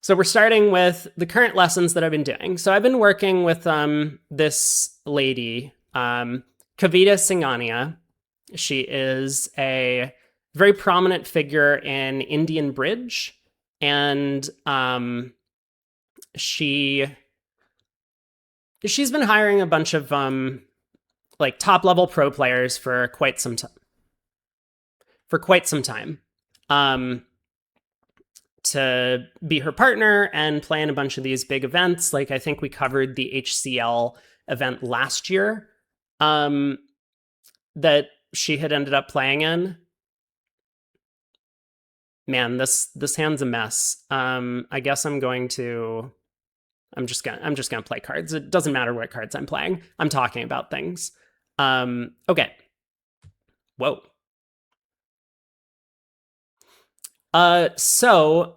So we're starting with the current lessons that I've been doing. So I've been working with this lady, Kavita Singhania. She is a very prominent figure in Indian bridge, and she's been hiring a bunch of like top level pro players for quite some time. To be her partner and play in a bunch of these big events. Like I think we covered the HCL event last year that she had ended up playing in. Man, this hand's a mess. I guess I'm just gonna play cards. It doesn't matter what cards I'm playing. I'm talking about things. Okay. Whoa. So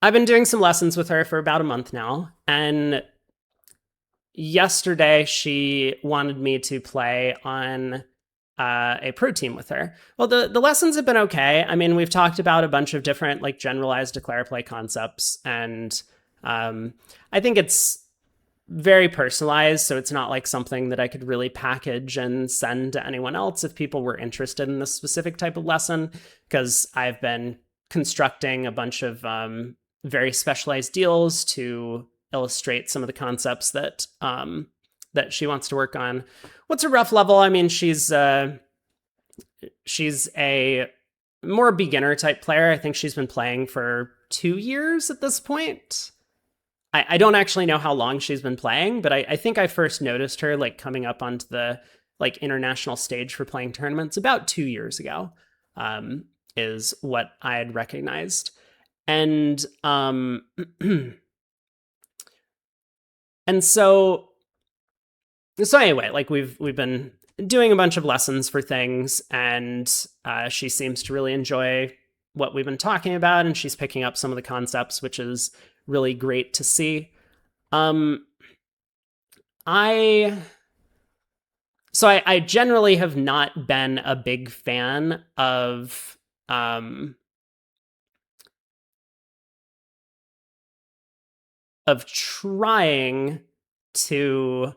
I've been doing some lessons with her for about a month now, and yesterday she wanted me to play on a pro team with her. Well, the lessons have been okay. I mean, we've talked about a bunch of different like generalized declare play concepts, and I think it's very personalized, so it's not like something that I could really package and send to anyone else if people were interested in this specific type of lesson, because I've been constructing a bunch of very specialized deals to illustrate some of the concepts that she wants to work on. What's a rough level? I mean, she's a more beginner type player. I think she's been playing for 2 years at this point. I don't actually know how long she's been playing, but I think I first noticed her like coming up onto the like international stage for playing tournaments about 2 years ago, is what I had recognized. And and so anyway, like we've been doing a bunch of lessons for things, and she seems to really enjoy what we've been talking about, and she's picking up some of the concepts, which is really great to see. I generally have not been a big fan of trying to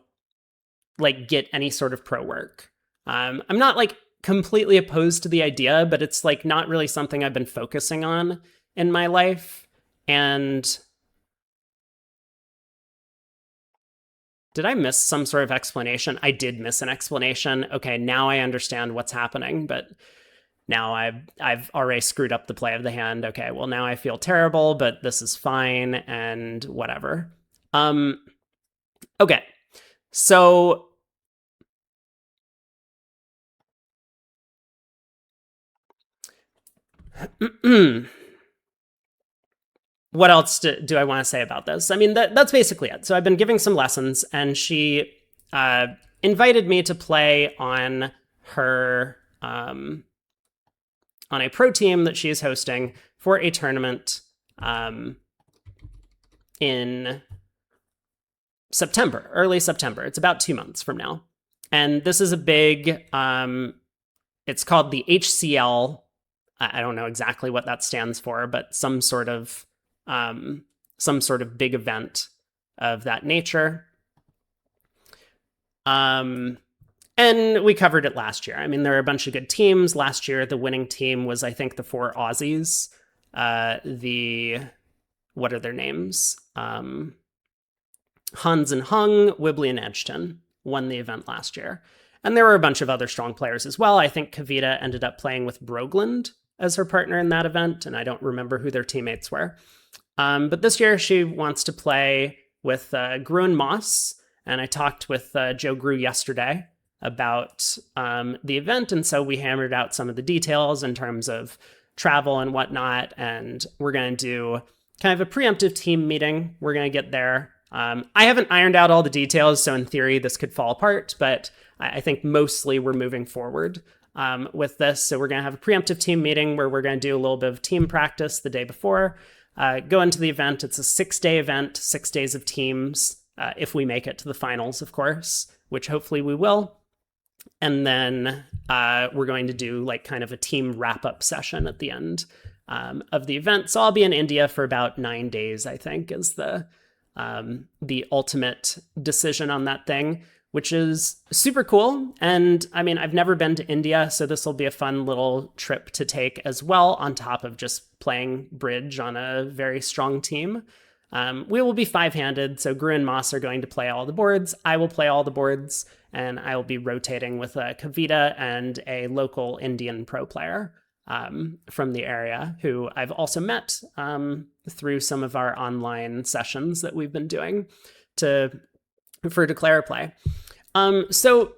like get any sort of pro work. I'm not like completely opposed to the idea, but it's like not really something I've been focusing on in my life. And did I miss some sort of explanation? I did miss an explanation. Okay, now I understand what's happening, but now I've already screwed up the play of the hand. Okay, well now I feel terrible, but this is fine and whatever. Okay. So what else do I want to say about this? I mean, that's basically it. So I've been giving some lessons, and she invited me to play on her on a pro team that she is hosting for a tournament in September, early September. It's about 2 months from now. And this is a big, it's called the HCL. I don't know exactly what that stands for, but some sort of big event of that nature. And we covered it last year. I mean, there are a bunch of good teams. Last year, the winning team was, I think, the 4 Aussies. What are their names? Hans and Hung, Wibley and Edgerton won the event last year. And there were a bunch of other strong players as well. I think Kavita ended up playing with Brogland as her partner in that event, and I don't remember who their teammates were. But this year she wants to play with Gruen Moss, and I talked with Joe Grew yesterday about the event, and so we hammered out some of the details in terms of travel and whatnot, and we're going to do kind of a preemptive team meeting. We're going to get there. I haven't ironed out all the details, so in theory this could fall apart, but I think mostly we're moving forward with this. So we're going to have a preemptive team meeting where we're going to do a little bit of team practice the day before, go into the event. It's a 6-day event, 6 days of teams, if we make it to the finals, of course, which hopefully we will. And then we're going to do like kind of a team wrap-up session at the end of the event. So I'll be in India for about 9 days, I think, is the ultimate decision on that thing, which is super cool. And I mean, I've never been to India, so this will be a fun little trip to take as well, on top of just playing bridge on a very strong team. We will be 5-handed, so Gru and Moss are going to play all the boards. I will play all the boards, and I will be rotating with Kavita and a local Indian pro player from the area, who I've also met through some of our online sessions that we've been doing for Declare Play. So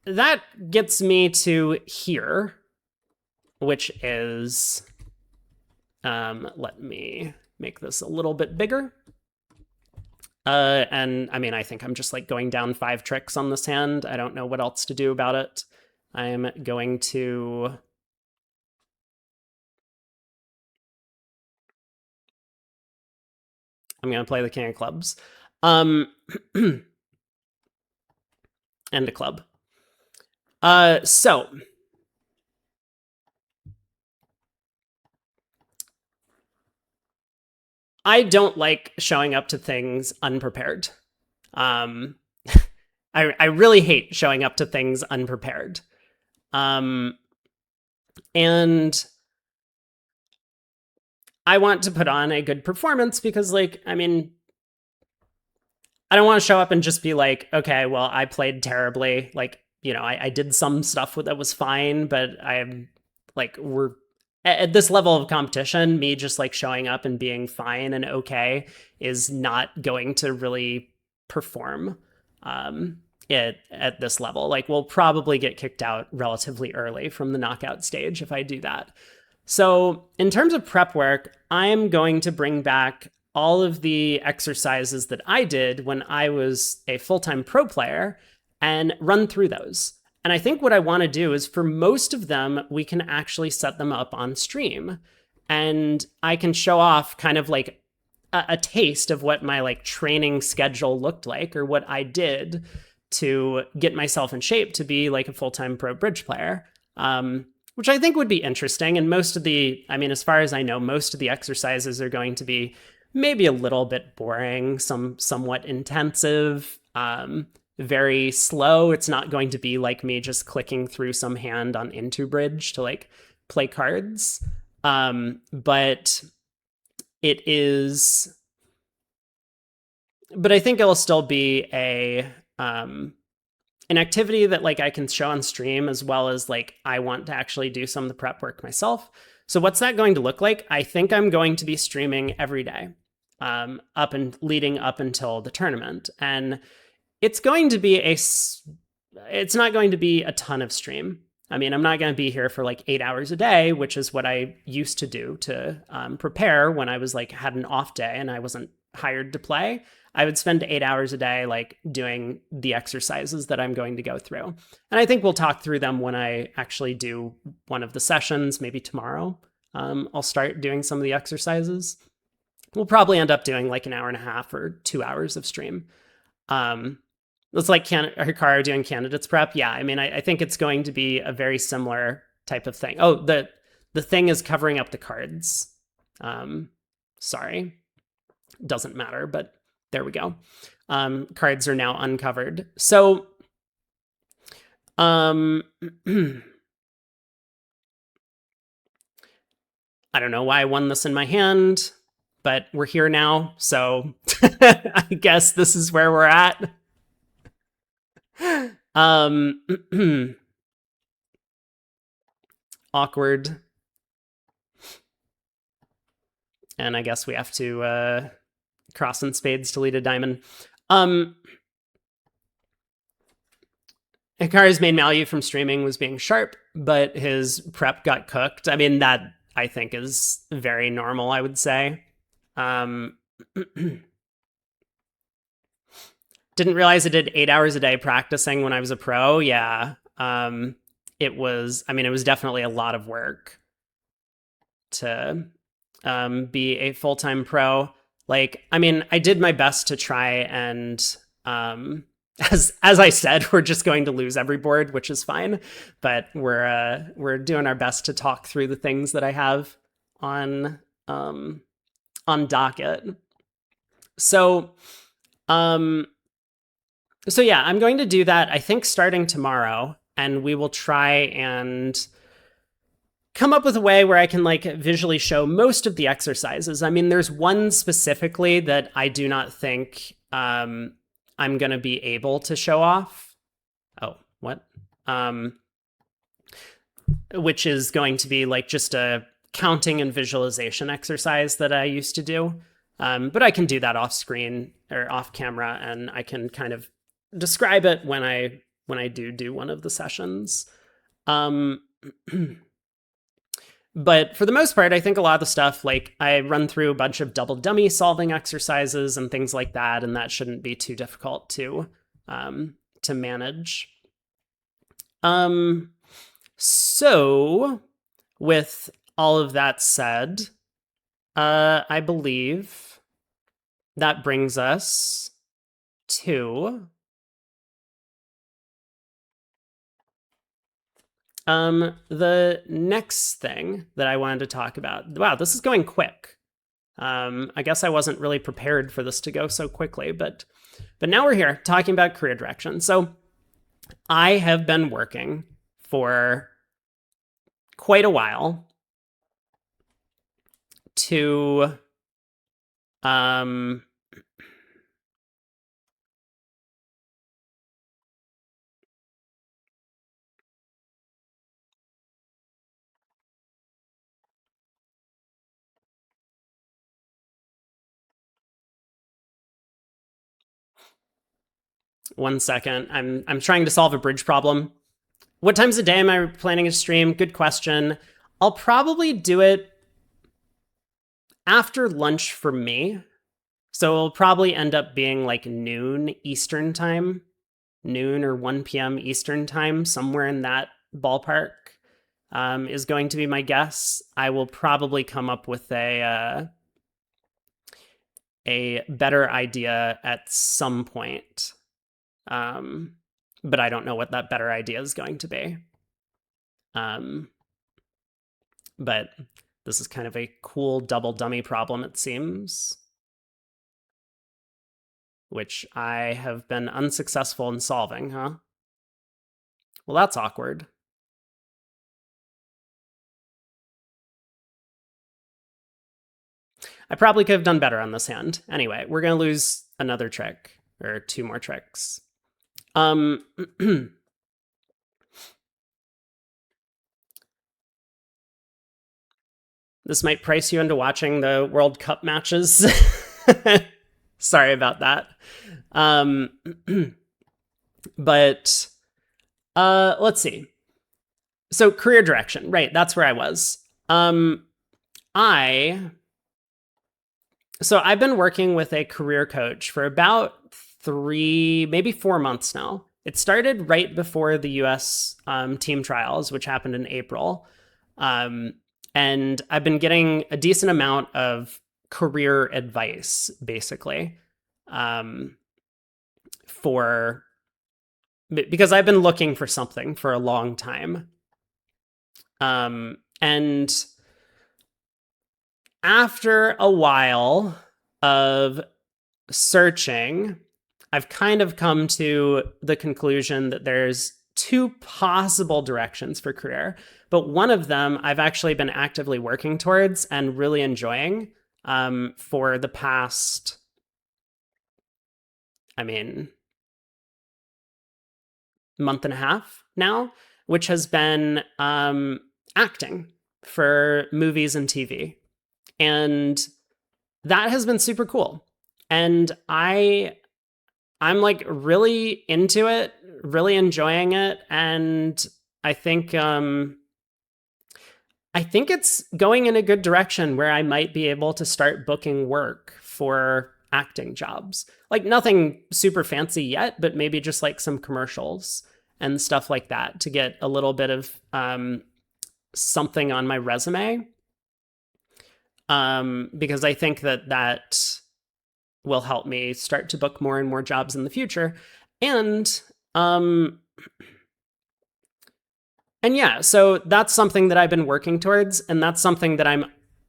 that gets me to here, which is, let me make this a little bit bigger. And I mean, I think I'm just like going down 5 tricks on this hand. I don't know what else to do about it. I'm going to... play the king of clubs. And a club. So I don't like showing up to things unprepared. I really hate showing up to things unprepared. And I want to put on a good performance because, like, I mean, I don't want to show up and just be like, okay, well, I played terribly. Like, you know, I did some stuff that was fine, but I'm like, we're at this level of competition, me just like showing up and being fine and okay is not going to really perform at this level. Like, we'll probably get kicked out relatively early from the knockout stage if I do that. So in terms of prep work, I'm going to bring back all of the exercises that I did when I was a full-time pro player and run through those. And I think what I want to do is, for most of them, we can actually set them up on stream. And I can show off kind of like a taste of what my like training schedule looked like, or what I did to get myself in shape to be like a full-time pro bridge player. Which I think would be interesting. And most of the, I mean, as far as I know, most of the exercises are going to be maybe a little bit boring, somewhat intensive, very slow. It's not going to be like me just clicking through some hand on Into Bridge to like play cards. But it is, but I think it'll still be an activity that like I can show on stream, as well as like I want to actually do some of the prep work myself. So what's that going to look like? I think I'm going to be streaming every day, up and leading up until the tournament. And it's going to be it's not going to be a ton of stream. I mean, I'm not going to be here for like 8 hours a day, which is what I used to do to prepare when I was like had an off day and I wasn't hired to play. I would spend 8 hours a day like doing the exercises that I'm going to go through. And I think we'll talk through them when I actually do one of the sessions, maybe tomorrow. I'll start doing some of the exercises. We'll probably end up doing like an hour and a half or 2 hours of stream. It's like Hikaru doing candidates prep. Yeah, I mean, I think it's going to be a very similar type of thing. Oh, the thing is covering up the cards. Sorry, doesn't matter, but there we go. Cards are now uncovered. So, I don't know why I won this in my hand, but we're here now. So I guess this is where we're at. Awkward. And I guess we have to cross in spades to lead a diamond. Hikaru's main value from streaming was being sharp, but his prep got cooked. I mean, that I think is very normal, I would say. Didn't realize I did 8 hours a day practicing when I was a pro. Yeah. It was definitely a lot of work to be a full-time pro. Like, I mean, I did my best to try and, as I said, we're just going to lose every board, which is fine. But we're doing our best to talk through the things that I have on docket. So yeah, I'm going to do that, I think, starting tomorrow, and we will try and come up with a way where I can like visually show most of the exercises. I mean, there's one specifically that I do not think I'm going to be able to show off. Oh, what? Which is going to be like just a counting and visualization exercise that I used to do. But I can do that off screen or off camera, and I can kind of describe it when I do one of the sessions. But for the most part, I think a lot of the stuff, like I run through a bunch of double dummy solving exercises and things like that, and that shouldn't be too difficult to manage. So with all of that said, I believe that brings us to the next thing that I wanted to talk about. Wow, this is going quick. I guess I wasn't really prepared for this to go so quickly, but now we're here talking about career direction. So I have been working for quite a while to 1 second. I'm trying to solve a bridge problem. What times a day am I planning to stream? Good question. I'll probably do it after lunch for me. So it'll probably end up being like noon Eastern time, noon or 1 p.m. Eastern time, somewhere in that ballpark is going to be my guess. I will probably come up with a better idea at some point. But I don't know what that better idea is going to be. But this is kind of a cool double dummy problem, it seems, which I have been unsuccessful in solving, huh? Well, that's awkward. I probably could have done better on this hand. Anyway, we're going to lose another trick, or 2 more tricks. This might price you into watching the World Cup matches. Sorry about that. But let's see. So career direction, right? That's where I was. So I've been working with a career coach for about 3, maybe 4 months now. It started right before the US team trials, which happened in April. And I've been getting a decent amount of career advice, basically, because I've been looking for something for a long time. And after a while of searching, I've kind of come to the conclusion that there's 2 possible directions for career, but one of them I've actually been actively working towards and really enjoying for the past, month and a half now, which has been acting for movies and TV. And that has been super cool. And I'm like really into it, really enjoying it, and I think it's going in a good direction where I might be able to start booking work for acting jobs. Like nothing super fancy yet, but maybe just like some commercials and stuff like that to get a little bit of something on my resume. Because I think that will help me start to book more and more jobs in the future. And yeah, so that's something that I've been working towards, and that's something that I'm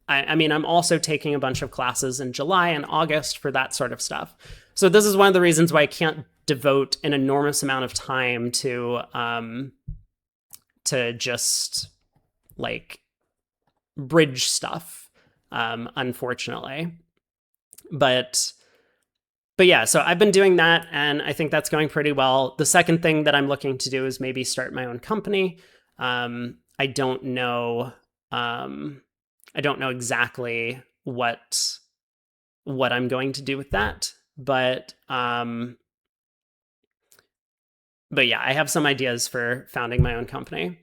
I mean, I'm also taking a bunch of classes in July and August for that sort of stuff. So this is one of the reasons why I can't devote an enormous amount of time to just like bridge stuff, unfortunately. But yeah, so I've been doing that, and I think that's going pretty well. The second thing that I'm looking to do is maybe start my own company. I don't know. I don't know exactly what I'm going to do with that, but yeah, I have some ideas for founding my own company.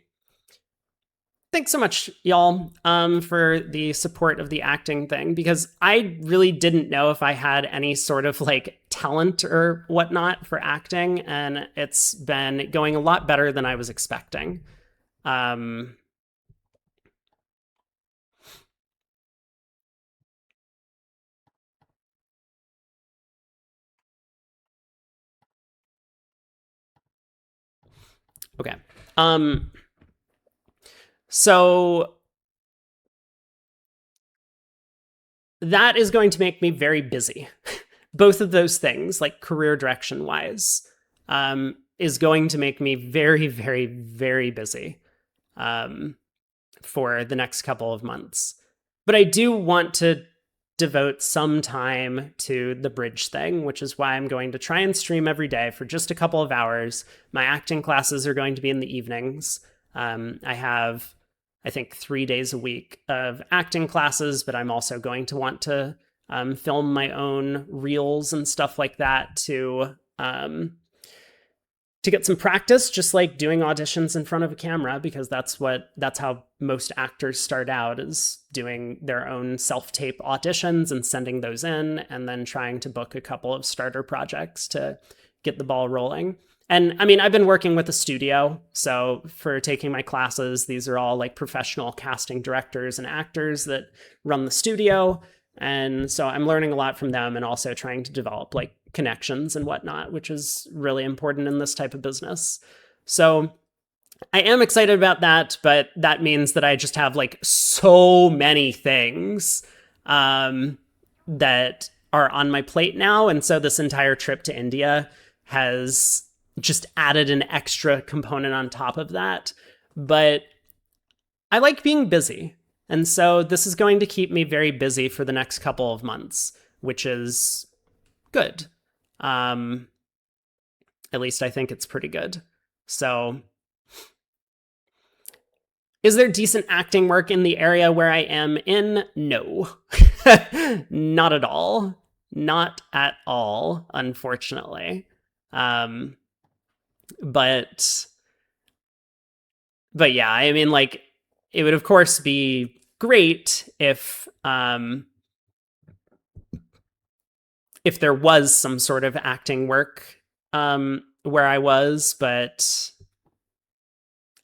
Thanks so much, y'all, for the support of the acting thing, because I really didn't know if I had any sort of like talent or whatnot for acting, and it's been going a lot better than I was expecting. Okay. So that is going to make me very busy. Both of those things, like career direction wise, is going to make me very, very, very busy for the next couple of months. But I do want to devote some time to the bridge thing, which is why I'm going to try and stream every day for just a couple of hours. My acting classes are going to be in the evenings. I have, I think, 3 days a week of acting classes, but I'm also going to want to film my own reels and stuff like that to get some practice, just like doing auditions in front of a camera, because that's how most actors start out, is doing their own self-tape auditions and sending those in, and then trying to book a couple of starter projects to get the ball rolling. And I mean, I've been working with a studio, so for taking my classes, these are all like professional casting directors and actors that run the studio. And so I'm learning a lot from them, and also trying to develop like connections and whatnot, which is really important in this type of business. So I am excited about that, but that means that I just have like so many things that are on my plate now. And so this entire trip to India has just added an extra component on top of that. But I like being busy. And so this is going to keep me very busy for the next couple of months, which is good. At least I think it's pretty good. So, is there decent acting work in the area where I am in? No. Not at all. Not at all, unfortunately. But yeah, I mean, like, it would of course be great if there was some sort of acting work where I was, but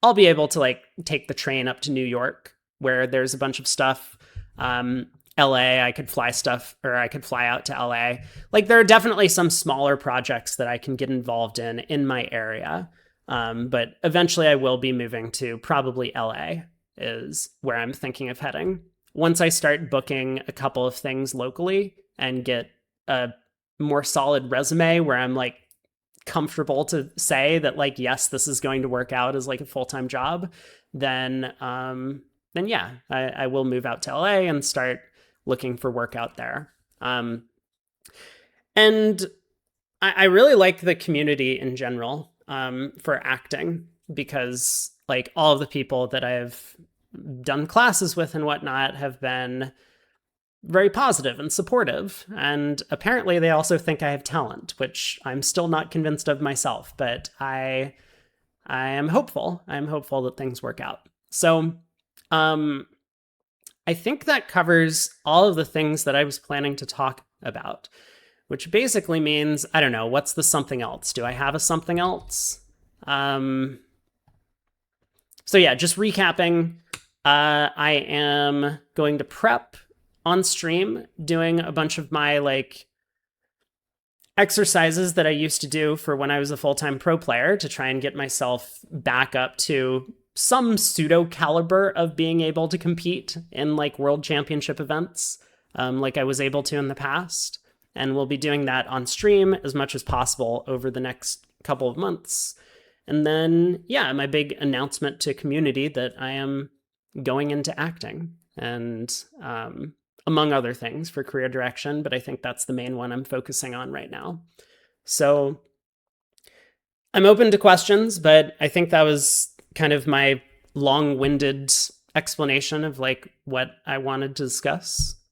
I'll be able to like take the train up to New York, where there's a bunch of stuff. LA, I could fly out to LA. Like, there are definitely some smaller projects that I can get involved in my area. But eventually I will be moving to probably LA, is where I'm thinking of heading. Once I start booking a couple of things locally and get a more solid resume where I'm like comfortable to say that, like, yes, this is going to work out as like a full-time job, then yeah, I will move out to LA and start looking for work out there. And I really like the community in general for acting, because like all of the people that I've done classes with and whatnot have been very positive and supportive. And apparently they also think I have talent, which I'm still not convinced of myself, but I am hopeful. I'm hopeful that things work out. So I think that covers all of the things that I was planning to talk about, which basically means, I don't know, what's the something else? Do I have a something else? So yeah, just recapping, I am going to prep on stream, doing a bunch of my like exercises that I used to do for when I was a full-time pro player to try and get myself back up to some pseudo caliber of being able to compete in like world championship events, like I was able to in the past. And we'll be doing that on stream as much as possible over the next couple of months. And then, yeah, my big announcement to community that I am going into acting, and among other things for career direction, but I think that's the main one I'm focusing on right now. So I'm open to questions, but I think that was kind of my long-winded explanation of like what I wanted to discuss.